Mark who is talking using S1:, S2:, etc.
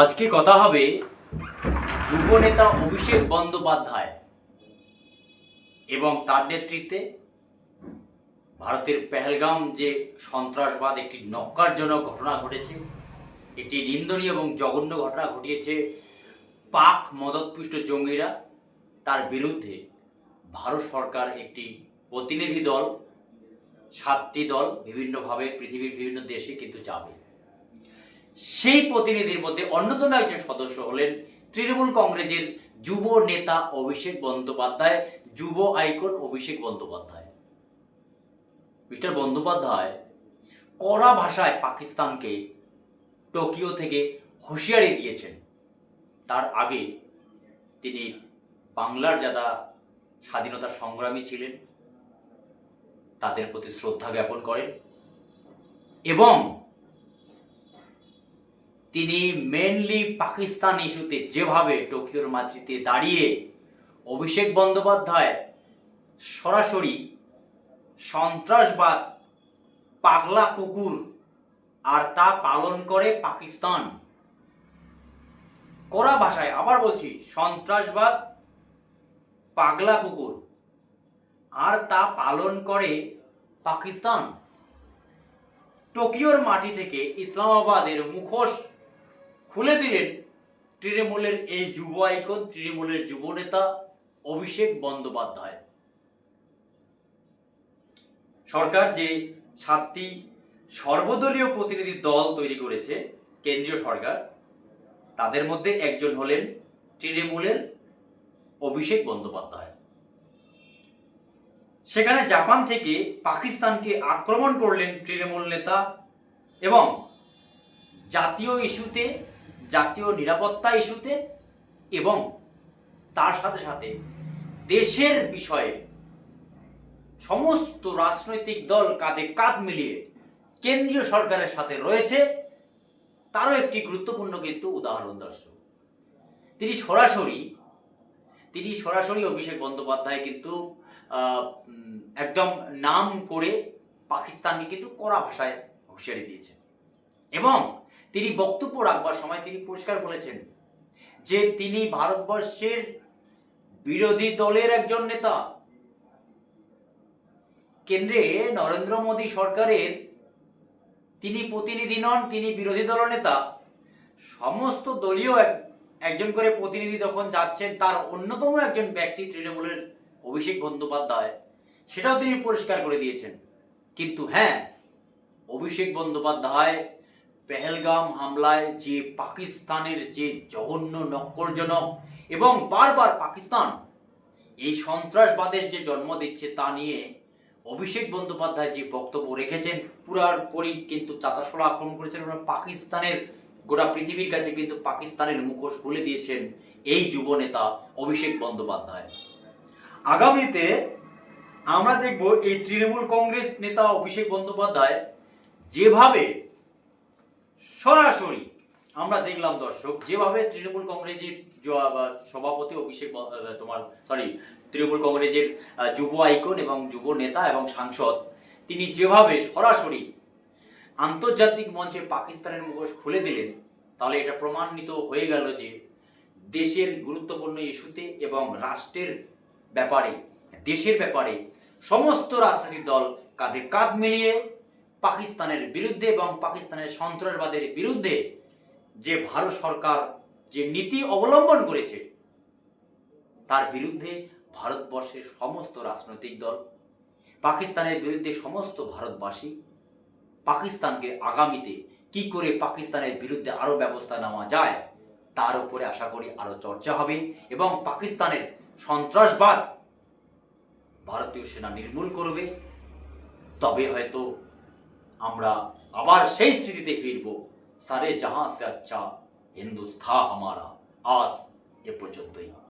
S1: আজকে কথা হবে যুবনেতা অভিষেক বন্দ্যোপাধ্যায় এবং তার নেতৃত্বে ভারতের পেহেলগাম যে সন্ত্রাসবাদ একটি ন্যক্কারজনক ঘটনা ঘটেছে, একটি নিন্দনীয় এবং জঘন্য ঘটনা ঘটিয়েছে পাক মদতপুষ্ট জঙ্গিরা, তার বিরুদ্ধে ভারত সরকার একটি প্রতিনিধি দল, 7টি দল বিভিন্নভাবে পৃথিবীর বিভিন্ন দেশে কিন্তু যাবে। সেই প্রতিনিধির মধ্যে অন্যতম একজন সদস্য হলেন তৃণমূল কংগ্রেসের যুব নেতা অভিষেক বন্দ্যোপাধ্যায়, যুব আইকন অভিষেক বন্দ্যোপাধ্যায়। মিস্টার বন্দ্যোপাধ্যায় কড়া ভাষায় পাকিস্তানকে টোকিও থেকে হুঁশিয়ারি দিয়েছেন। তার আগে তিনি বাংলার যারা স্বাধীনতা সংগ্রামী ছিলেন তাদের প্রতি শ্রদ্ধা জ্ঞাপন করেন এবং তিনি মেনলি পাকিস্তান ইস্যুতে যেভাবে টোকিওর মাটিতে দাঁড়িয়ে অভিষেক বন্দ্যোপাধ্যায় সরাসরি সন্ত্রাসবাদ পাগলা কুকুর আর তা পালন করে পাকিস্তান, কড়া ভাষায় আবার বলছি, সন্ত্রাসবাদ পাগলা কুকুর আর তা পালন করে পাকিস্তান, টোকিওর মাটি থেকে ইসলামাবাদের মুখোশ খুলে দিলেন তৃণমূলের এই যুব আইকন, তৃণমূলের যুব নেতা অভিষেক বন্দ্যোপাধ্যায়। সরকার যে 7টি সর্বদলীয় প্রতিনিধি দল তৈরি করেছে কেন্দ্রীয় সরকার, তাদের মধ্যে একজন হলেন তৃণমূলের অভিষেক বন্দ্যোপাধ্যায়। সেখানে জাপান থেকে পাকিস্তানকে আক্রমণ করলেন তৃণমূল নেতা এবং জাতীয় ইস্যুতে, জাতীয় নিরাপত্তা ইস্যুতে এবং তার সাথে সাথে দেশের বিষয়ে সমস্ত রাজনৈতিক দল কাঁধে কাঁধ মিলিয়ে কেন্দ্রীয় সরকারের সাথে রয়েছে, তারও একটি গুরুত্বপূর্ণ কিন্তু উদাহরণ দর্শক। তিনি সরাসরি অভিষেক বন্দ্যোপাধ্যায় কিন্তু একদম নাম করে পাকিস্তানকে কিন্তু কড়া ভাষায় হুঁশিয়ারি দিয়েছেন এবং তিনি বক্তব্য রাখবার সময় তিনি পরিষ্কার বলেছেন যে তিনি ভারতবর্ষের বিরোধী দলের একজন নেতা। কেন্দ্রে নরেন্দ্র মোদী সরকারের তিনি প্রতিনিধি নন, তিনি বিরোধী দল নেতা। সমস্ত দলীয় একজন করে প্রতিনিধি যখন যাচ্ছেন, তার অন্যতম একজন ব্যক্তি তৃণমূলের অভিষেক বন্দ্যোপাধ্যায়, সেটাও তিনি পরিষ্কার করে দিয়েছেন। কিন্তু হ্যাঁ, অভিষেক বন্দ্যোপাধ্যায় পেহেলগাম হামলায় যে পাকিস্তানের যে জঘন্য নক্করজনক এবং বারবার পাকিস্তান এই সন্ত্রাসবাদের যে জন্ম দিচ্ছে তা নিয়ে অভিষেক বন্দ্যোপাধ্যায় যে বক্তব্য রেখেছেন, পুরোপুরি কিন্তু চাচাশোলা আক্রমণ করেছেন এবং পাকিস্তানের গোটা পৃথিবীর কাছে কিন্তু পাকিস্তানের মুখোশ খুলে দিয়েছেন এই যুব নেতা অভিষেক বন্দ্যোপাধ্যায়। আগামীতে আমরা দেখব এই তৃণমূল কংগ্রেস নেতা অভিষেক বন্দ্যোপাধ্যায় যেভাবে সরাসরি আমরা দেখলাম দর্শক, যেভাবে তৃণমূল কংগ্রেসের সভাপতি তৃণমূল কংগ্রেসের যুব আইকন এবং যুব নেতা এবং সাংসদ, তিনি যেভাবে সরাসরি আন্তর্জাতিক মঞ্চে পাকিস্তানের মুখোশ খুলে দিলেন, তাহলে এটা প্রমাণিত হয়ে গেল যে দেশের গুরুত্বপূর্ণ ইস্যুতে এবং রাষ্ট্রের ব্যাপারে, দেশের ব্যাপারে সমস্ত রাজনৈতিক দল কাঁধে কাঁধ মিলিয়ে পাকিস্তানের বিরুদ্ধে এবং পাকিস্তানের সন্ত্রাসবাদের বিরুদ্ধে যে ভারত সরকার যে নীতি অবলম্বন করেছে, তার বিরুদ্ধে ভারতবর্ষের সমস্ত রাজনৈতিক দল, পাকিস্তানের বিরুদ্ধে সমস্ত ভারতবাসী, পাকিস্তানকে আগামীতে কি করে পাকিস্তানের বিরুদ্ধে আরও ব্যবস্থা নেওয়া যায় তার উপরে আশা করি আরও চর্চা হবে এবং পাকিস্তানের সন্ত্রাসবাদ ভারতীয় সেনা নির্মূল করবে। তবে হয়তো আমরা আবার সেই স্মৃতিতে ফিরব, সারে জাহাঁ সে আচ্ছা হিন্দুস্তান হামারা। আজ এ পর্যন্তই।